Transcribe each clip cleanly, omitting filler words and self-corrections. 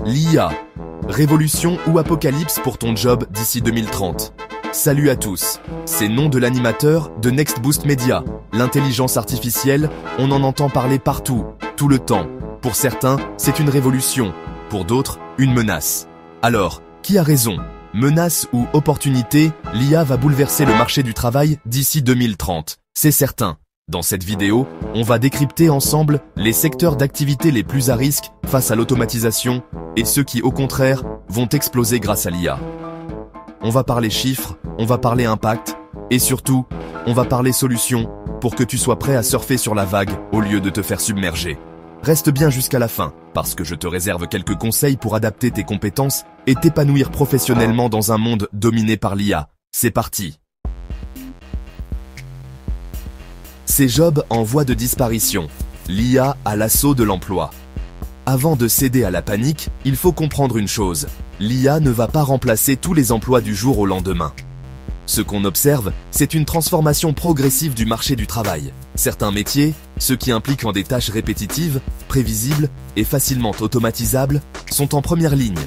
L'IA. Révolution ou apocalypse pour ton job d'ici 2030. Salut à tous, c'est nom de l'animateur de Next Boost Media. L'intelligence artificielle, on en entend parler partout, tout le temps. Pour certains, c'est une révolution, pour d'autres, une menace. Alors, qui a raison? Menace ou opportunité, l'IA va bouleverser le marché du travail d'ici 2030, c'est certain. Dans cette vidéo, on va décrypter ensemble les secteurs d'activité les plus à risque face à l'automatisation et ceux qui, au contraire, vont exploser grâce à l'IA. On va parler chiffres, on va parler impact et surtout, on va parler solutions pour que tu sois prêt à surfer sur la vague au lieu de te faire submerger. Reste bien jusqu'à la fin, parce que je te réserve quelques conseils pour adapter tes compétences et t'épanouir professionnellement dans un monde dominé par l'IA. C'est parti! Ces jobs en voie de disparition. L'IA à l'assaut de l'emploi. Avant de céder à la panique, il faut comprendre une chose. L'IA ne va pas remplacer tous les emplois du jour au lendemain. Ce qu'on observe, c'est une transformation progressive du marché du travail. Certains métiers, ceux qui impliquent des tâches répétitives, prévisibles et facilement automatisables, sont en première ligne.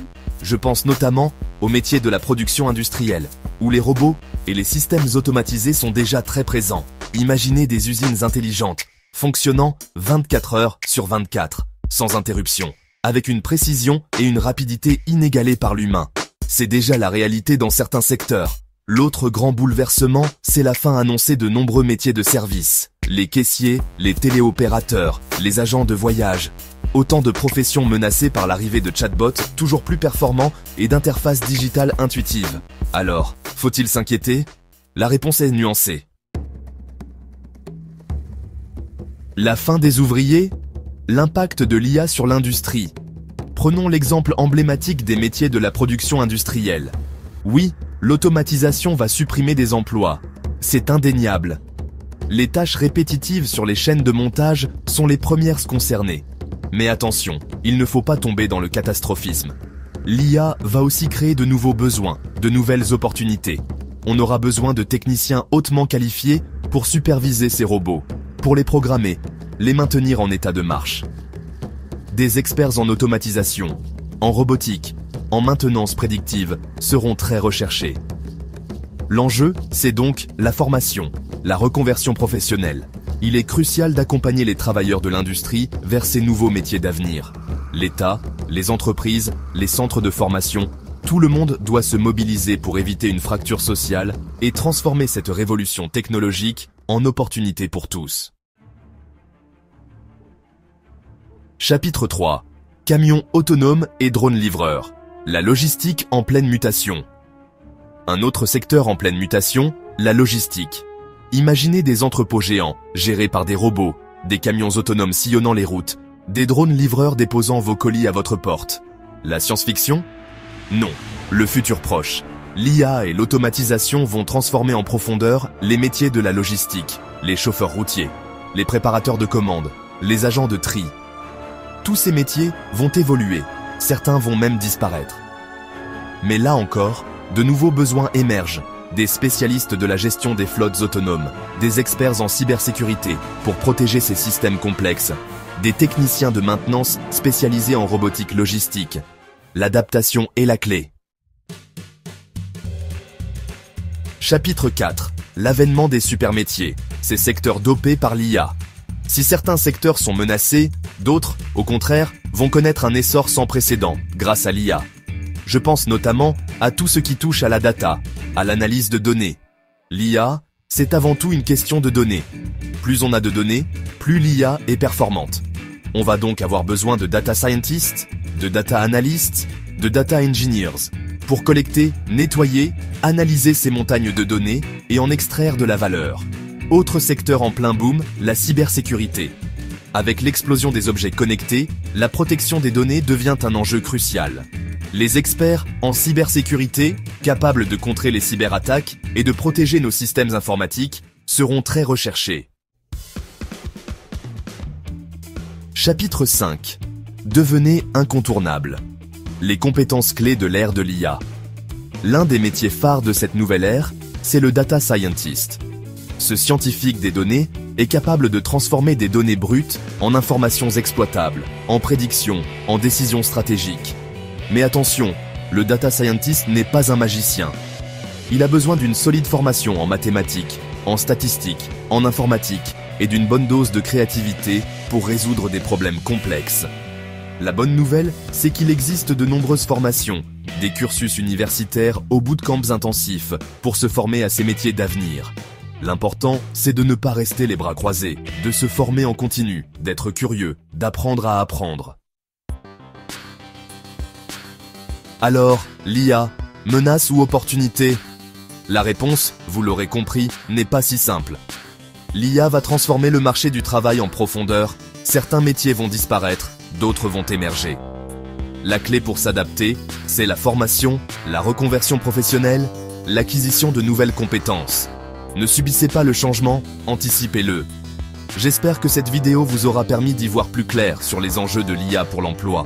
Je pense notamment aux métiers de la production industrielle, où les robots et les systèmes automatisés sont déjà très présents. Imaginez des usines intelligentes, fonctionnant 24 heures sur 24, sans interruption, avec une précision et une rapidité inégalées par l'humain. C'est déjà la réalité dans certains secteurs. L'autre grand bouleversement, c'est la fin annoncée de nombreux métiers de service. Les caissiers, les téléopérateurs, les agents de voyage. Autant de professions menacées par l'arrivée de chatbots toujours plus performants et d'interfaces digitales intuitives. Alors, faut-il s'inquiéter? La réponse est nuancée. La fin des ouvriers? L'impact de l'IA sur l'industrie. Prenons l'exemple emblématique des métiers de la production industrielle. Oui, l'automatisation va supprimer des emplois. C'est indéniable. Les tâches répétitives sur les chaînes de montage sont les premières concernées. Mais attention, il ne faut pas tomber dans le catastrophisme. L'IA va aussi créer de nouveaux besoins, de nouvelles opportunités. On aura besoin de techniciens hautement qualifiés pour superviser ces robots, pour les programmer, les maintenir en état de marche. Des experts en automatisation, en robotique, en maintenance prédictive seront très recherchés. L'enjeu, c'est donc la formation, la reconversion professionnelle. Il est crucial d'accompagner les travailleurs de l'industrie vers ces nouveaux métiers d'avenir. L'État, les entreprises, les centres de formation, tout le monde doit se mobiliser pour éviter une fracture sociale et transformer cette révolution technologique en opportunité pour tous. Chapitre 3. Camions autonomes et drones livreurs. La logistique en pleine mutation. Un autre secteur en pleine mutation, la logistique. Imaginez des entrepôts géants, gérés par des robots, des camions autonomes sillonnant les routes, des drones livreurs déposant vos colis à votre porte. La science-fiction? Non, le futur proche. L'IA et l'automatisation vont transformer en profondeur les métiers de la logistique, les chauffeurs routiers, les préparateurs de commandes, les agents de tri. Tous ces métiers vont évoluer, certains vont même disparaître. Mais là encore, de nouveaux besoins émergent. Des spécialistes de la gestion des flottes autonomes, des experts en cybersécurité pour protéger ces systèmes complexes, des techniciens de maintenance spécialisés en robotique logistique. L'adaptation est la clé. Chapitre 4. L'avènement des supermétiers, ces secteurs dopés par l'IA. Si certains secteurs sont menacés, d'autres, au contraire, vont connaître un essor sans précédent grâce à l'IA. Je pense notamment à tout ce qui touche à la data, à l'analyse de données. L'IA, c'est avant tout une question de données. Plus on a de données, plus l'IA est performante. On va donc avoir besoin de data scientists, de data analysts, de data engineers, pour collecter, nettoyer, analyser ces montagnes de données et en extraire de la valeur. Autre secteur en plein boom, la cybersécurité. Avec l'explosion des objets connectés, la protection des données devient un enjeu crucial. Les experts en cybersécurité, capables de contrer les cyberattaques et de protéger nos systèmes informatiques, seront très recherchés. Chapitre 5. Devenez incontournable. Les compétences clés de l'ère de l'IA. L'un des métiers phares de cette nouvelle ère, c'est le data scientist. Ce scientifique des données est capable de transformer des données brutes en informations exploitables, en prédictions, en décisions stratégiques. Mais attention, le data scientist n'est pas un magicien. Il a besoin d'une solide formation en mathématiques, en statistiques, en informatique et d'une bonne dose de créativité pour résoudre des problèmes complexes. La bonne nouvelle, c'est qu'il existe de nombreuses formations, des cursus universitaires au bootcamps intensifs pour se former à ces métiers d'avenir. L'important, c'est de ne pas rester les bras croisés, de se former en continu, d'être curieux, d'apprendre à apprendre. Alors, l'IA, menace ou opportunité? La réponse, vous l'aurez compris, n'est pas si simple. L'IA va transformer le marché du travail en profondeur, certains métiers vont disparaître, d'autres vont émerger. La clé pour s'adapter, c'est la formation, la reconversion professionnelle, l'acquisition de nouvelles compétences. Ne subissez pas le changement, anticipez-le. J'espère que cette vidéo vous aura permis d'y voir plus clair sur les enjeux de l'IA pour l'emploi.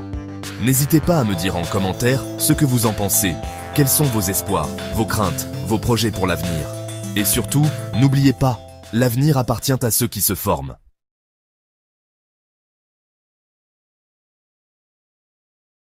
N'hésitez pas à me dire en commentaire ce que vous en pensez. Quels sont vos espoirs, vos craintes, vos projets pour l'avenir? Et surtout, n'oubliez pas, l'avenir appartient à ceux qui se forment.